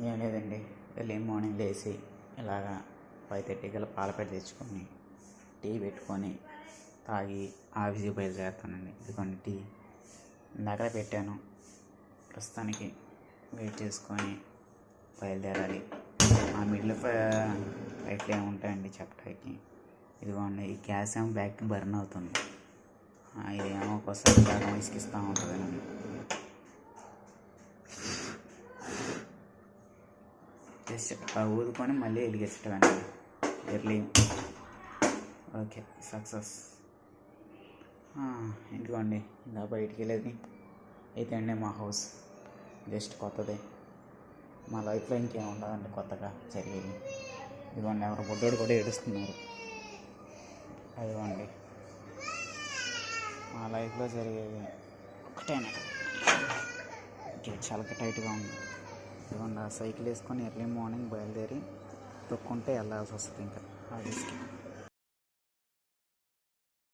ఏం లేదండి, early morning లేచి ఇలాగా 5:30 కల్లా పాలపేట తెచ్చుకొని టీ పెట్టుకొని తాగి ఆఫీస్కి బయలుదేరుతానండి. ఇదిగోండి టీ ఇందాక పెట్టాను, ప్రస్తుతానికి వెయిట్ చేసుకొని బయలుదేరాలి. ఆ మిడిల్ ఫ్లైట్లు ఏమి ఉంటాయండి చెప్పడానికి. ఇదిగోండి ఈ గ్యాస్ ఏమో బ్యాక్ బర్న్ అవుతుంది, ఇదేమో ఒక్కోసారి బాగా ఇసుకిస్తూ ఉంటుందండి. జస్ట్ ఊదుకొని మళ్ళీ వెలిగించడం ఎర్లీ. Okay, success. ఇదిగోండి ఇంకా బయటికి వెళ్ళేది అయితే అండి మా హౌస్ జస్ట్ కొత్తదే. మా లైఫ్లో ఇంకేం ఉండదండి కొత్తగా జరిగేది. ఇదిగోండి ఎవరు బుడ్డోడు కూడా ఏడుస్తున్నారు. అదిగోండి మా లైఫ్లో జరిగేది ఒకటేనే. గేట్ చాలా టైట్గా ఉంది. ఇదిగోండి ఆ సైకిల్ వేసుకొని ఎర్లీ మార్నింగ్ బయలుదేరి తొక్కుంటే వెళ్ళాల్సి వస్తుంది ఇంకా ఆఫీస్కి.